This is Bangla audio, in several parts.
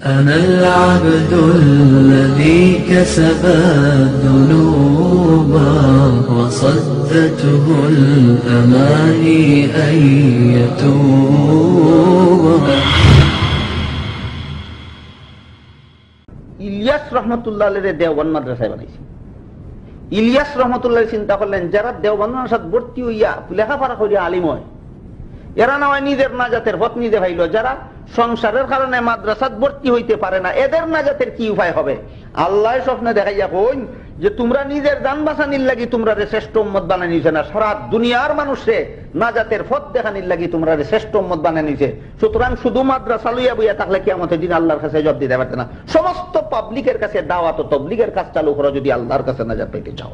أنا العبد الذي كسب الذنوب وصدته الأماني أن يتوب. ইলিয়াস রহমতুল্লাহ আলাইহি দেওবন্দ মাদ্রাসায় বানাইছে। ইলিয়াস রহমতুল্লাহ চিন্তা করলেন, যারা দেওবন্দ মাদ্রাসাত ভর্তি হইয়া লেখাপড়া করিয়া আলিম হয়, এরা না হয় নিজের নাজাতের পথ নিজে ভাইল, যারা সংসারের কারণে মাদ্রাসাত ভর্তি হইতে পারে না, এদের নাজাতের কি উপায় হবে? আল্লাহ স্বপ্নে দেখাইয়া কইন যে তোমরা নিজের জান বাঁচানির লাগি তোমরা শ্রেষ্ঠ উম্মত বানাই নিছে না, সারা দুনিয়ার মানুষে নাজাতের পথ দেখানির লাগি তোমরা শ্রেষ্ঠ উম্মত বানাই নিছে। সুতরাং শুধু মাদ্রাসা লইয়া বইয়া থাকলে কিয়ামতের দিন আল্লাহর কাছে জবাব দিতে পারতে না। সমস্ত পাবলিকের কাছে দাওয়াত ও তাবলীগের কাজ চালু করো যদি আল্লাহর কাছে নাজাত পেতে চাও।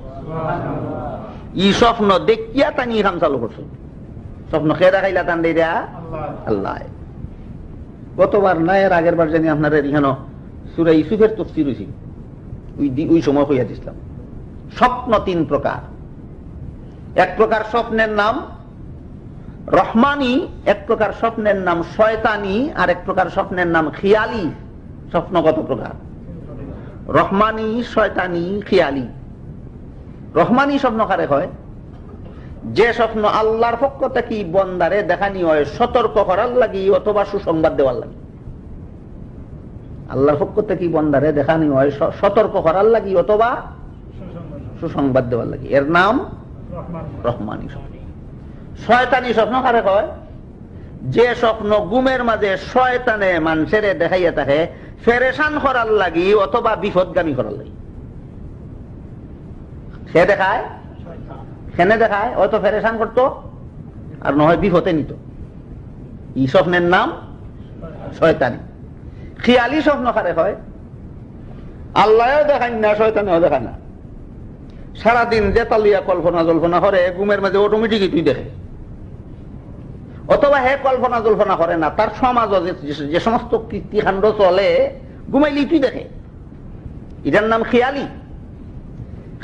এই স্বপ্ন দেখিয়া তানি কাম চালু করছো। স্বপ্ন খেয়ে দেখাইলা তান দেয়া আল্লাহ। গতবার না এর আগের বার জানি আপনার এখানে সূরা ইউসুফের তাফসীর হইছে, ওই সময় কইয়া দিছিলাম স্বপ্ন তিন প্রকার। এক প্রকার স্বপ্নের নাম রহমানি, এক প্রকার স্বপ্নের নাম শয়তানি, আর এক প্রকার স্বপ্নের নাম খিয়ালি। স্বপ্ন কত প্রকার? রহমানি, শয়তানি, খিয়ালি। রহমানি স্বপ্ন কারে হয়? যে স্বপ্ন আল্লাহর পক্ষ থেকে বন্দারে দেখানি হয় সতর্ক করার লাগি অথবা সুসংবাদ দেওয়ার লাগি। আল্লাহর পক্ষ থেকে বন্দারে দেখানি হয় সতর্ক করার লাগি অথবা সুসংবাদ দেওয়ার লাগি, এর নাম রহমানি স্বপ্ন। শয়তানি স্বপ্ন কারে হয়? যে স্বপ্ন ঘুমের মাঝে শয়তানে মানুষের দেখাইয়া থাকে ফেরেশান করার লাগি অথবা বিপদগামী করার লাগি। সে দেখায়, কেনে দেখায়? হয়তো ফেরেশান করতো আর নয় বিপদে নিত। এই স্বপ্নের নাম শয়তানি। খিয়ালি স্বপ্ন কারে হয়? আল্লাহও দেখায় না, শয়তানেও দেখায় না। সারাদিন যে তালিয়া কল্পনা জল্পনা করে ঘুমের মাঝে অটোমেটিকই তুই দেখে, অথবা হে কল্পনা জল্পনা করে না, তার সমাজ যে সমস্ত কীর্তিকাণ্ড চলে ঘুমাইলি তুই দেখে। এটার নাম খিয়ালি।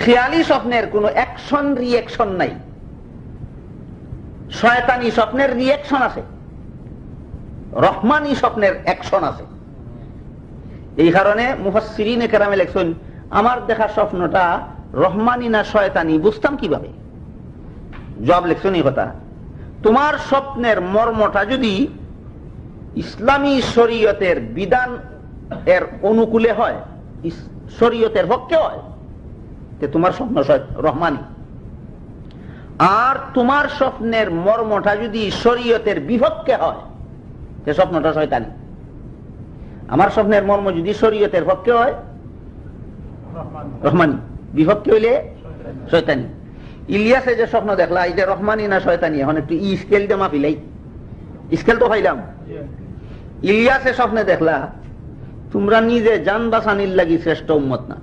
খেয়ালি স্বপ্নের কোন অ্যাকশন রিঅ্যাকশন নাই। শয়তানি স্বপ্নের রিঅ্যাকশন আছে, রহমানি স্বপ্নের অ্যাকশন আছে। এই কারণে মুফাসসিরিনে কেরামে লেখছেন, আমার দেখা স্বপ্নটা রহমানি না শয়তানি বুঝতাম কিভাবে? জবাব লেখছেন এই কথা, তোমার স্বপ্নের মর্মটা যদি ইসলামী শরীয়তের বিধান এর অনুকূলে হয়, শরীয়তের পক্ষে হয়, তোমার স্বপ্ন রহমানি। আর তোমার স্বপ্নের মর্মটা যদি শরীয়তের বিপক্ষে হয় সে স্বপ্নটা শয়তানি। আমার স্বপ্নের মর্ম যদি শরীয়তের পক্ষে হয় রহমানি, বিপক্ষে হইলে শয়তানি। ইলিয়াসে যে স্বপ্ন দেখলা এটা রহমানি না শয়তানি? এখন একটু স্কেল দিয়ে মাপিলাই, স্কেল তো পাইলাম। ইলিয়াসে স্বপ্নে দেখলা তোমরা নিজে জান বাঁচানির লাগি শ্রেষ্ঠ উম্মত না,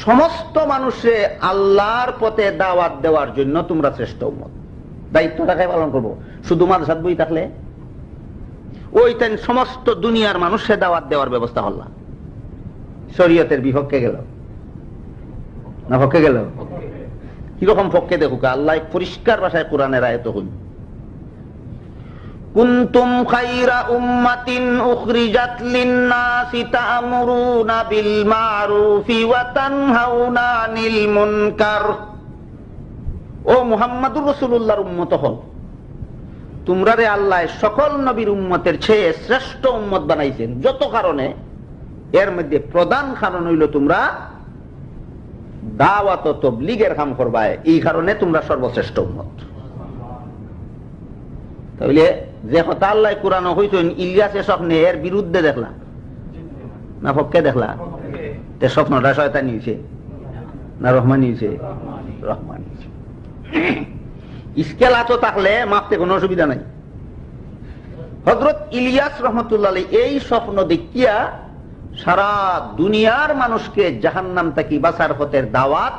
সমস্ত মানুষে আল্লাহর পথে দাওয়াত দেওয়ার জন্য তোমরা শ্রেষ্ঠ উম্মত। দায়িত্বটাকে পালন করবো। শুধু মাদ্রাসাত বই থাকলে ওইটাই সমস্ত দুনিয়ার মানুষে দাওয়াত দেওয়ার ব্যবস্থা হল, শরীয়তের বিপক্ষে গেল না পক্ষে গেল? কিরকম পক্ষে দেখুক আল্লাহ পরিষ্কার ভাষায় কোরআনের আয়াত হইল, কুনতুম খায়রা উম্মাতিন উখরিজাত লিন-নাসি তা'মুরুনা বিল মা'রুফি ওয়া তানহাউনা আনিল মুনকার। ও মুহাম্মদুর রাসূলুল্লাহর উম্মত হল, তোমরা রে আল্লাহ সকল নবীর উম্মতের চেয়ে শ্রেষ্ঠ উম্মত বানাইছেন। যত কারণে এর মধ্যে প্রধান কারণ হইল তোমরা দাওয়াত ও তাবলীগের কাম করবা, এই কারণে তোমরা সর্বশ্রেষ্ঠ উম্মত। তাহলে যে কথা আল্লাহ কোরআনে কইছেন ইলিয়াসের স্বপ্নে এর বিরুদ্ধে দেখলা না পক্ষে দেখলা? তে স্বপ্নটা শয়তানি হইছে না রহমানি হইছে? রহমানি হইছে। স্কেল আতো থাকলে মাপতে কোনো অসুবিধা নাই। হযরত ইলিয়াস রাহমাতুল্লাহ আলাইহি এই স্বপ্ন দেখিয়া সারা দুনিয়ার মানুষকে জাহান্নাম থেকে বাঁচার পথের দাওয়াত,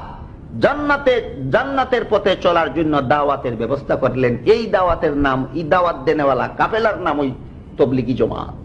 জান্নাতের পথে চলার জন্য দাওয়াতের ব্যবস্থা করলেন। এই দাওয়াতের নাম, এই দাওয়াত দেনেওয়ালা কাফেলার নাম ওই তাবলীগী জামাত।